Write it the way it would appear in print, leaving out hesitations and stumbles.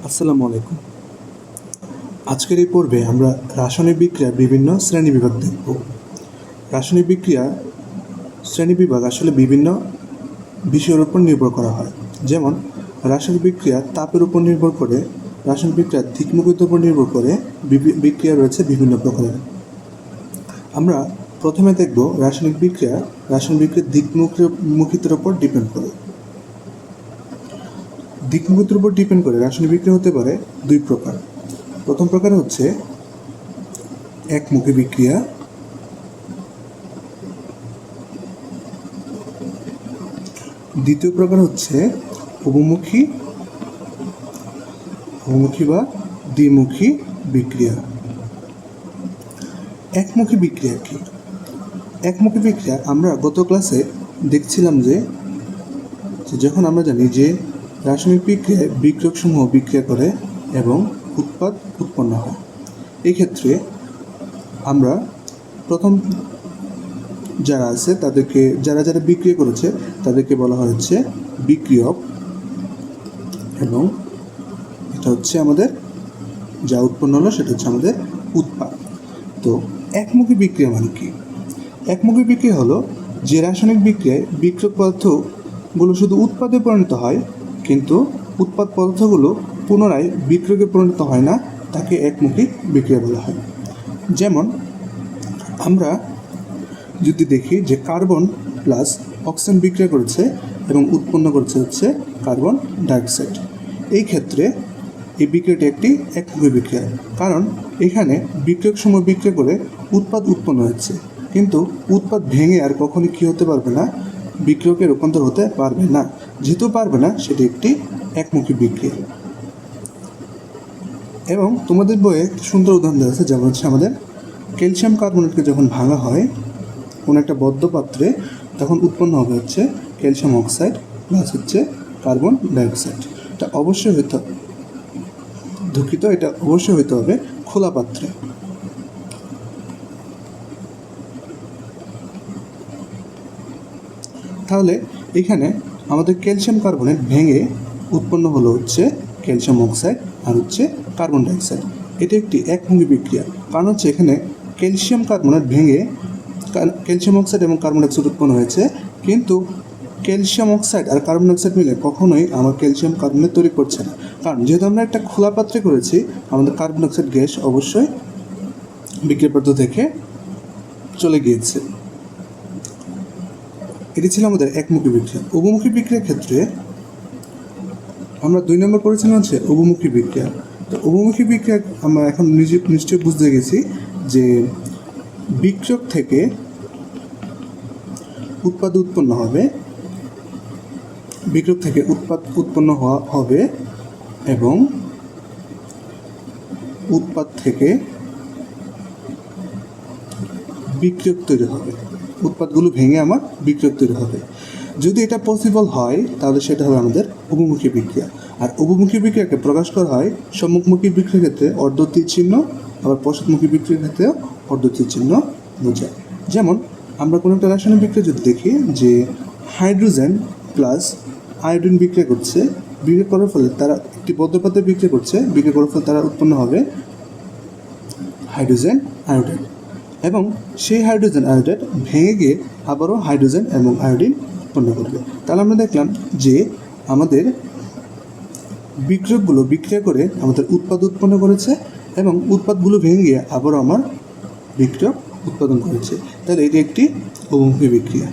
আসসালামু আলাইকুম। আজকের এই পর্বে আমরা রাসায়নিক বিক্রিয়ার বিভিন্ন শ্রেণীবিভাগ দেখব। রাসায়নিক বিক্রিয়া শ্রেণীবিভাগ আসলে বিভিন্ন বিষয়ের উপর নির্ভর করা হয়। যেমন রাসায়নিক বিক্রিয়া তাপের উপর নির্ভর করে, রাসায়নিক বিক্রিয়ার দিকমুখিতার উপর নির্ভর করে বিক্রিয়া রয়েছে বিভিন্ন প্রকারের। আমরা প্রথমে দেখব রাসায়নিক বিক্রিয়ার দিকমুখিতার উপর ডিপেন্ড করে। দিকমুখিতার উপর ডিপেন্ড করে রাসায়নিক বিক্রিয়া হতে পারে দুই প্রকার। প্রথম প্রকার হচ্ছে একমুখী বিক্রিয়া, দ্বিতীয় প্রকার হচ্ছে বহুমুখী বা দ্বিমুখী বিক্রিয়া। একমুখী বিক্রিয়া কি? একমুখী বিক্রিয়া আমরা গত ক্লাসে দেখছিলাম যে যখন আমরা জানি যে রাসায়নিক বিক্রিয়ায় বিক্রিয়কসমূহ বিক্রিয়া করে এবং উৎপাদ উৎপন্ন হয়। এই ক্ষেত্রে আমরা প্রথম যারা আছে তাদেরকে যারা বিক্রিয়া করেছে তাদেরকে বলা হচ্ছে বিক্রিয়ক, এবং এটা হচ্ছে আমাদের যা উৎপন্ন হলো সেটা হচ্ছে আমাদের উৎপাদ। তো একমুখী বিক্রিয়া মানে কি? একমুখী বিক্রিয়া হলো যে রাসায়নিক বিক্রিয়ায় বিক্রিয়ক পদার্থগুলো শুধু উৎপাদে পরিণত হয়, কিন্তু উৎপাদ পদার্থগুলো পুনরায় বিক্রিয়কে পরিণত হয় না, তাকে একমুখী বিক্রিয়া বলা হয়। যেমন আমরা যদি দেখি যে কার্বন প্লাস অক্সিজেন বিক্রিয়া করেছে এবং উৎপন্ন করেছে হচ্ছে কার্বন ডাইঅক্সাইড। এই ক্ষেত্রে এই বিক্রিয়াটি একটি একমুখী বিক্রিয়া, কারণ এখানে বিক্রিয়ক সময় বিক্রিয়া করে উৎপাদ উৎপন্ন হচ্ছে, কিন্তু উৎপাদ ভেঙে আর কখনই কী হতে পারবে না, বিক্রিয়কে রূপান্তর হতে পারবে না। যেহেতু পারবে না, সেটি একটি একমুখী বিক্রিয়া। এবং তোমাদের বইয়ে সুন্দর উদাহরণ দেওয়া আছে, যেমন হচ্ছে আমাদের ক্যালসিয়াম কার্বনেটকে যখন ভাঙা হয় কোনো একটা বদ্ধ পাত্রে, তখন উৎপন্ন হবে হচ্ছে ক্যালসিয়াম অক্সাইড প্লাস হচ্ছে কার্বন ডাইঅক্সাইড। এটা অবশ্যই হইতে হবে খোলা পাত্রে। তাহলে এখানে আমাদের ক্যালসিয়াম কার্বনেট ভেঙে উৎপন্ন হলো হচ্ছে ক্যালসিয়াম অক্সাইড আর হচ্ছে কার্বন ডাইঅক্সাইড। এটি একটি একমুখী বিক্রিয়া, কারণ হচ্ছে এখানে ক্যালসিয়াম কার্বনেট ভেঙে ক্যালসিয়াম অক্সাইড এবং কার্বন ডাইঅক্সাইড উৎপন্ন হয়েছে, কিন্তু ক্যালসিয়াম অক্সাইড আর কার্বন ডাইঅক্সাইড মিলে কখনোই আমার ক্যালসিয়াম কার্বনেট তৈরি করছে না, কারণ যেহেতু আমরা একটা খোলা পাত্রে করেছি, আমাদের কার্বন ডাইঅক্সাইড গ্যাস অবশ্যই বিক্রিয়া পদার্থ থেকে চলে গিয়েছে। এটি ছিল আমাদের একমুখী বিক্রিয়া। উভমুখী বিক্রিয়ার ক্ষেত্রে আমরা 2 নম্বর পড়েছিলাম হচ্ছে উভমুখী বিক্রিয়া। তো উভমুখী বিক্রিয়া আমরা এখন নিশ্চয়ই বুঝতে গেছি যে বিক্রিয়ক থেকে উৎপাদ উৎপন্ন হবে, বিক্রিয়ক থেকে উৎপাদ উৎপন্ন হবে এবং উৎপাদ থেকে বিক্রিয়ক তৈরি হবে। উৎপাদগুলো ভেঙে আমার বিক্রিয়ক তৈরি হবে। যদি এটা পসিবল হয় তাহলে সেটা হবে আমাদের উভমুখী বিক্রিয়া। আর উভমুখী বিক্রিয়াকে প্রকাশ করা হয় সম্মুখমুখী বিক্রিয়ার ক্ষেত্রে অর্ধতীর চিহ্ন, আবার পশ্চাৎমুখী বিক্রিয়ার ক্ষেত্রেও অর্ধতীর চিহ্ন বোঝায়। যেমন আমরা কোনো একটা রাসায়নিক বিক্রিয়া যদি দেখি যে হাইড্রোজেন প্লাস আয়োডিন বিক্রিয়া করছে, বিক্রিয়া করার ফলে তারা একটি বদ্ধ পাত্রে বিক্রিয়া করছে, বিক্রিয়া করার ফলে তারা উৎপন্ন হবে হাইড্রোজেন আয়োডাইড, এবং সেই হাইড্রোজেন আয়োডাইড ভেঙে গিয়ে আবারও হাইড্রোজেন এবং আয়োডিন উৎপন্ন করবে। তাহলে আমরা দেখলাম যে আমাদের বিক্রিয়কগুলো বিক্রিয়া করে আমাদের উৎপাদ উৎপন্ন করেছে এবং উৎপাদগুলো ভেঙে গিয়ে আবারও আমার বিক্রিয়ক উৎপাদন করেছে। তাহলে এটি একটি বহুমুখী বিক্রিয়া।